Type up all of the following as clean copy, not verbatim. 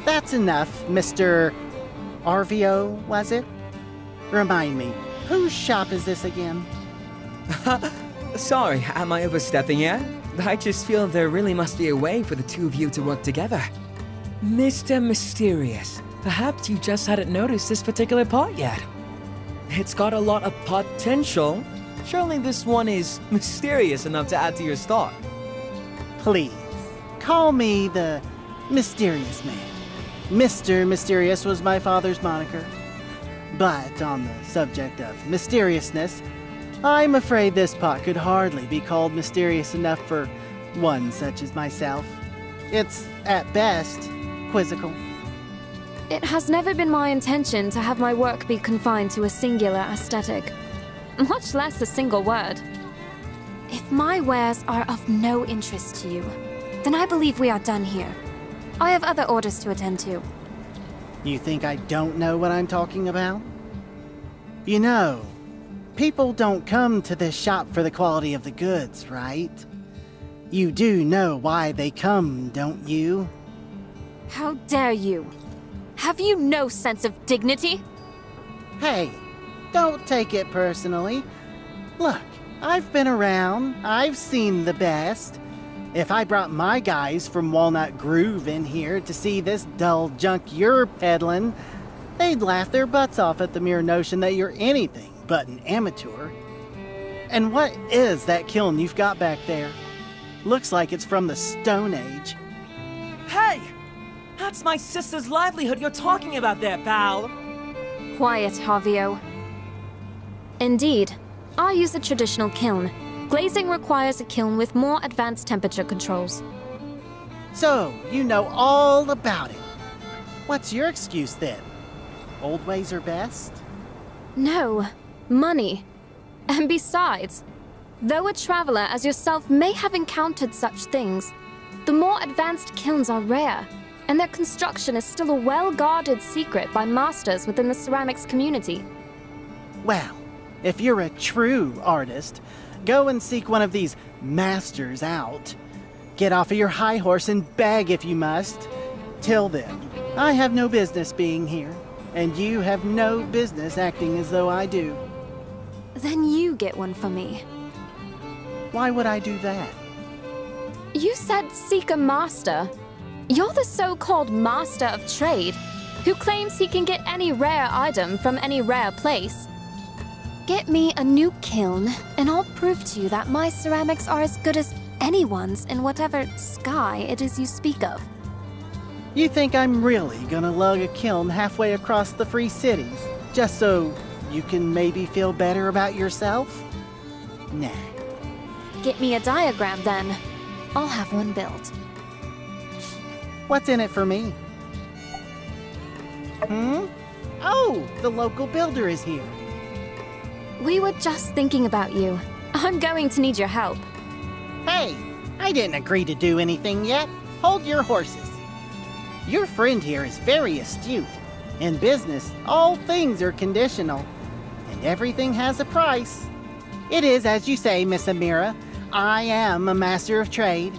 That's enough, Mr. Arvio, was it? Remind me, whose shop is this again? Sorry, am I overstepping yet? I just feel there really must be a way for the two of you to work together. Mr. Mysterious, perhaps you just hadn't noticed this particular pot yet. It's got a lot of potential. Surely this one is mysterious enough to add to your stock. Please, call me the Mysterious Man. Mr. Mysterious was my father's moniker. But on the subject of mysteriousness, I'm afraid this pot could hardly be called mysterious enough for one such as myself. It's, at best, quizzical. It has never been my intention to have my work be confined to a singular aesthetic, much less a single word. If my wares are of no interest to you, then I believe we are done here. I have other orders to attend to. You think I don't know what I'm talking about? You know, people don't come to this shop for the quality of the goods, right? You do know why they come, don't you? How dare you? Have you no sense of dignity? Hey, don't take it personally. Look, I've been around, I've seen the best. If I brought my guys from Walnut Groove in here to see this dull junk you're peddling, they'd laugh their butts off at the mere notion that you're anything but an amateur. And what is that kiln you've got back there? Looks like it's from the Stone Age. Hey! That's my sister's livelihood you're talking about there, pal! Quiet, Javio. Indeed, I use a traditional kiln. Glazing requires a kiln with more advanced temperature controls. So, you know all about it. What's your excuse then? Old ways are best? No, money. And besides, though a traveler as yourself may have encountered such things, the more advanced kilns are rare, and their construction is still a well-guarded secret by masters within the ceramics community. Well, if you're a true artist, go and seek one of these masters out. Get off of your high horse and beg if you must. Till then, I have no business being here, and you have no business acting as though I do. Then you get one for me. Why would I do that? You said seek a master. You're the so-called master of trade, who claims he can get any rare item from any rare place. Get me a new kiln, and I'll prove to you that my ceramics are as good as anyone's in whatever sky it is you speak of. You think I'm really gonna lug a kiln halfway across the Free Cities, just so you can maybe feel better about yourself? Nah. Get me a diagram then. I'll have one built. What's in it for me? Oh, the local builder is here. We were just thinking about you. I'm going to need your help. Hey, I didn't agree to do anything yet. Hold your horses. Your friend here is very astute. In business, all things are conditional, and everything has a price. It is as you say, Miss Amirah. I am a master of trade.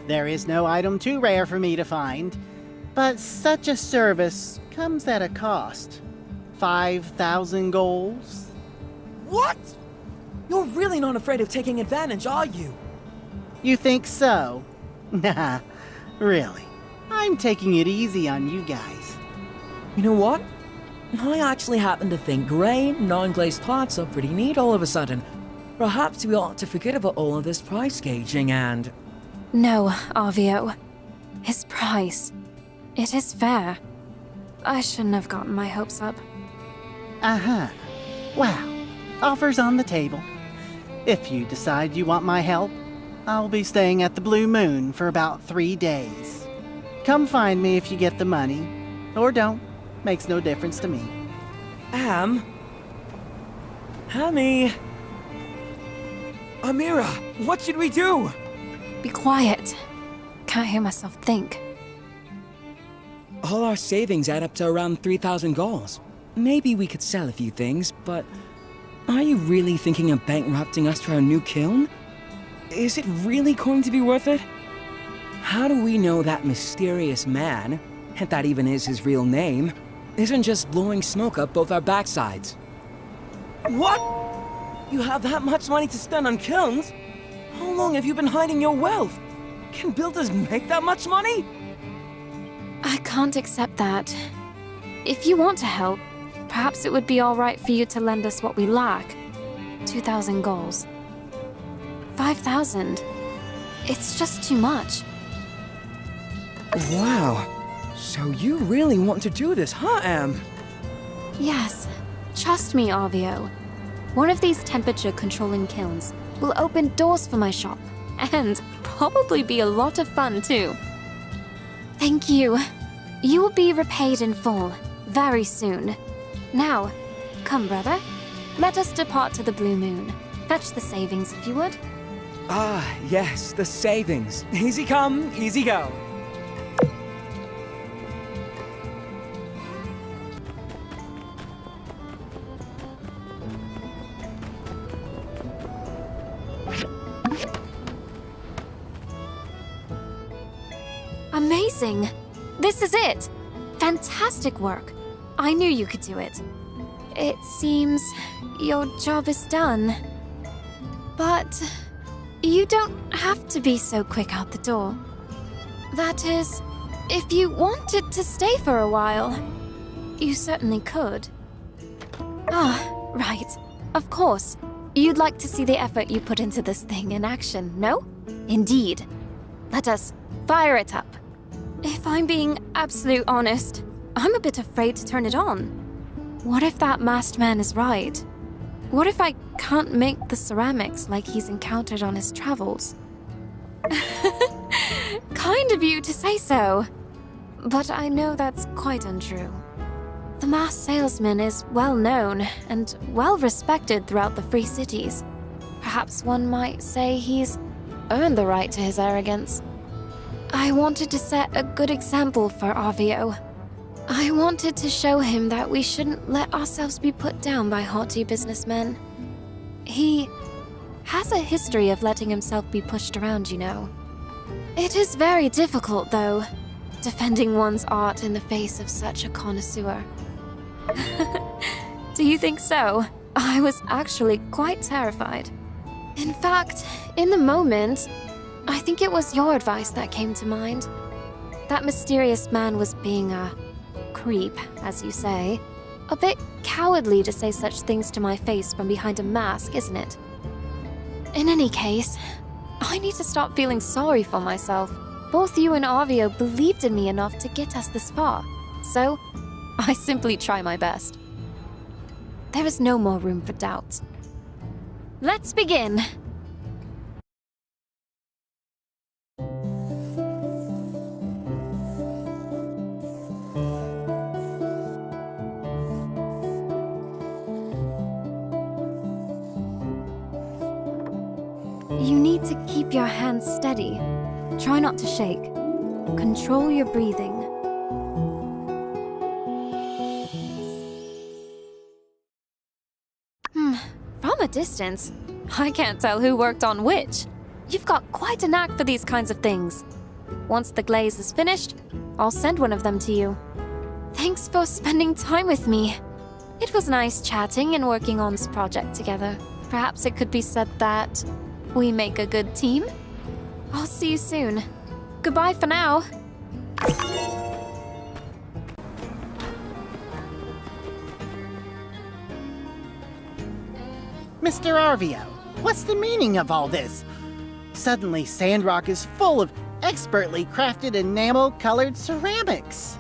There is no item too rare for me to find, but such a service comes at a cost. 5,000 golds. What? You're really not afraid of taking advantage, are you? You think so? Nah, really. I'm taking it easy on you guys. You know what? I actually happen to think gray, non-glazed pots are pretty neat all of a sudden. Perhaps we ought to forget about all of this price gauging and... No, Arvio. His price. It is fair. I shouldn't have gotten my hopes up. Uh-huh. Well, offers on the table. If you decide you want my help, I'll be staying at the Blue Moon for about 3 days. Come find me if you get the money, or don't. Makes no difference to me. Hammy... Amirah, what should we do? Be quiet. Can't hear myself think. All our savings add up to around 3,000 golds. Maybe we could sell a few things, but... Are you really thinking of bankrupting us for our new kiln? Is it really going to be worth it? How do we know that mysterious man if that even is his real name, isn't just blowing smoke up both our backsides. What? You have that much money to spend on kilns? How long have you been hiding your wealth? Can builders make that much money? I can't accept that. If you want to help, perhaps it would be all right for you to lend us what we lack. 2,000 goals. 5,000. It's just too much. Wow. So you really want to do this, huh, Am? Yes. Trust me, Arvio. One of these temperature-controlling kilns will open doors for my shop, and probably be a lot of fun, too. Thank you. You will be repaid in full, very soon. Now, come, brother. Let us depart to the Blue Moon. Fetch the savings, if you would. Ah, yes, the savings. Easy come, easy go. Amazing! This is it! Fantastic work! I knew you could do it. It seems your job is done. But you don't have to be so quick out the door. That is, if you wanted to stay for a while, you certainly could. Ah, right. Of course. You'd like to see the effort you put into this thing in action, no? Indeed. Let us fire it up. If I'm being absolute honest, I'm a bit afraid to turn it on. What if that masked man is right? What if I can't make the ceramics like he's encountered on his travels? Kind of you to say so. But I know that's quite untrue. The masked salesman is well known and well respected throughout the Free Cities. Perhaps one might say he's earned the right to his arrogance. I wanted to set a good example for Arvio. I wanted to show him that we shouldn't let ourselves be put down by haughty businessmen. He has a history of letting himself be pushed around, you know. It is very difficult, though, defending one's art in the face of such a connoisseur. Do you think so? I was actually quite terrified. In fact, in the moment, I think it was your advice that came to mind. That mysterious man was being a creep, as you say. A bit cowardly to say such things to my face from behind a mask, isn't it? In any case, I need to stop feeling sorry for myself. Both you and Arvio believed in me enough to get us this far, so I simply try my best. There is no more room for doubt. Let's begin! You need to keep your hands steady. Try not to shake. Control your breathing. From a distance, I can't tell who worked on which. You've got quite a knack for these kinds of things. Once the glaze is finished, I'll send one of them to you. Thanks for spending time with me. It was nice chatting and working on this project together. Perhaps it could be said that we make a good team? I'll see you soon. Goodbye for now. Mr. Arvio, what's the meaning of all this? Suddenly, Sandrock is full of expertly crafted enamel-colored ceramics.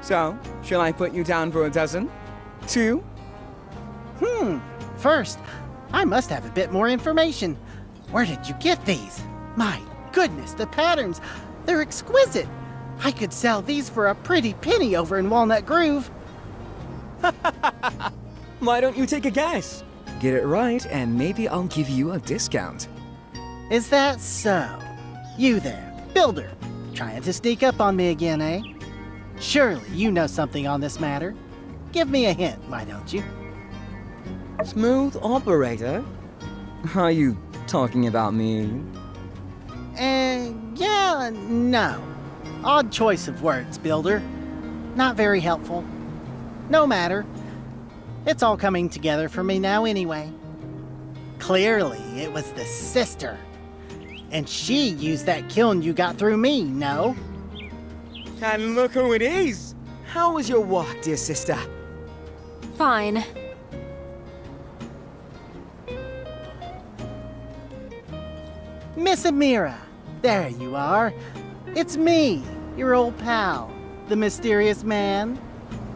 So, shall I put you down for a dozen? 2? First, I must have a bit more information. Where did you get these? My goodness, the patterns, they're exquisite. I could sell these for a pretty penny over in Walnut Grove. Why don't you take a guess? Get it right, and maybe I'll give you a discount. Is that so? You there, builder, trying to sneak up on me again, eh? Surely you know something on this matter. Give me a hint, why don't you? Smooth operator? Are you talking about me? Yeah, no. Odd choice of words, Builder. Not very helpful. No matter. It's all coming together for me now anyway. Clearly, it was the sister. And she used that kiln you got through me, no? And look who it is! How was your walk, dear sister? Fine. Miss Amirah, there you are. It's me, your old pal, the mysterious man.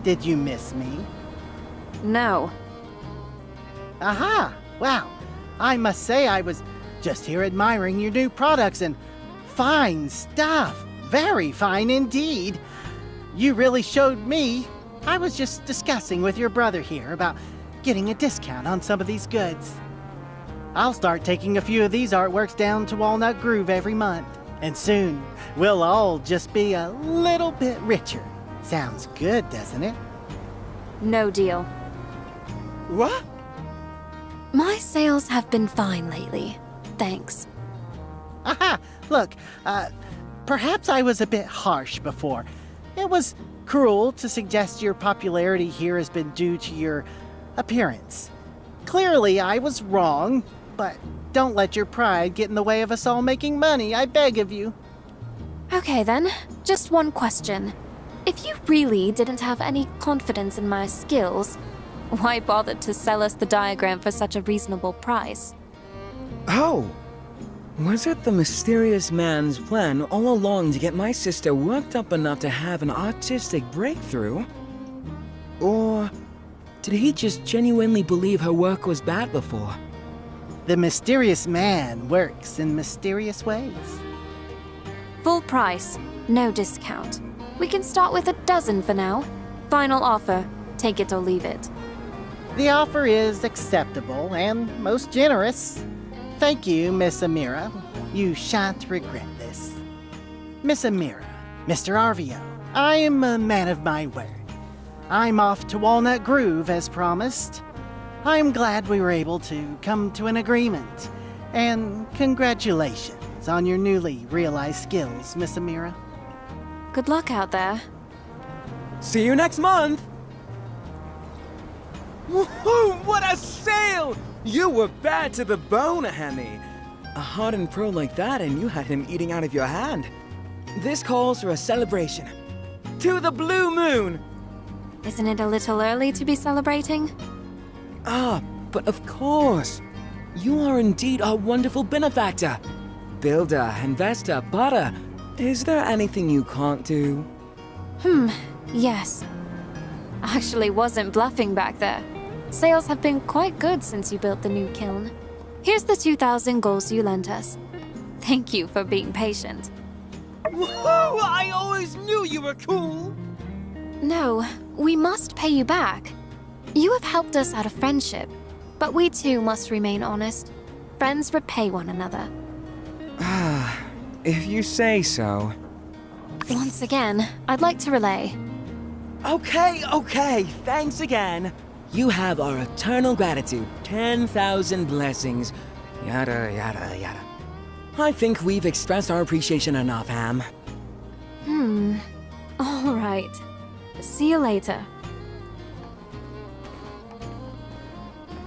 Did you miss me? No. Aha! Wow, I must say I was just here admiring your new products and fine stuff. Very fine indeed. You really showed me. I was just discussing with your brother here about getting a discount on some of these goods. I'll start taking a few of these artworks down to Walnut Grove every month. And soon, we'll all just be a little bit richer. Sounds good, doesn't it? No deal. What? My sales have been fine lately. Thanks. Aha! Look, perhaps I was a bit harsh before. It was cruel to suggest your popularity here has been due to your appearance. Clearly, I was wrong, but don't let your pride get in the way of us all making money, I beg of you. Okay then, just one question. If you really didn't have any confidence in my skills, why bother to sell us the diagram for such a reasonable price? Oh! Was it the mysterious man's plan all along to get my sister worked up enough to have an artistic breakthrough? Or did he just genuinely believe her work was bad before? The mysterious man works in mysterious ways. Full price, no discount. We can start with a dozen for now. Final offer, take it or leave it. The offer is acceptable and most generous. Thank you, Miss Amirah. You shan't regret this. Miss Amirah, Mr. Arvio, I am a man of my word. I'm off to Walnut Grove as promised. I'm glad we were able to come to an agreement. And congratulations on your newly realized skills, Miss Amirah. Good luck out there. See you next month! Woohoo! What a sale! You were bad to the bone, Hammy. A hardened pro like that and you had him eating out of your hand. This calls for a celebration. To the blue moon! Isn't it a little early to be celebrating? Ah, but of course. You are indeed our wonderful benefactor. Builder, investor, butter. Is there anything you can't do? Yes. Actually wasn't bluffing back there. Sales have been quite good since you built the new kiln. Here's the 2,000 golds you lent us. Thank you for being patient. Woohoo! I always knew you were cool! No, we must pay you back. You have helped us out of friendship, but we too must remain honest. Friends repay one another. Ah, if you say so. Once again, I'd like to relay. Okay, thanks again. You have our eternal gratitude, 10,000 blessings, yada, yada, yada. I think we've expressed our appreciation enough, Ham. All right. See you later.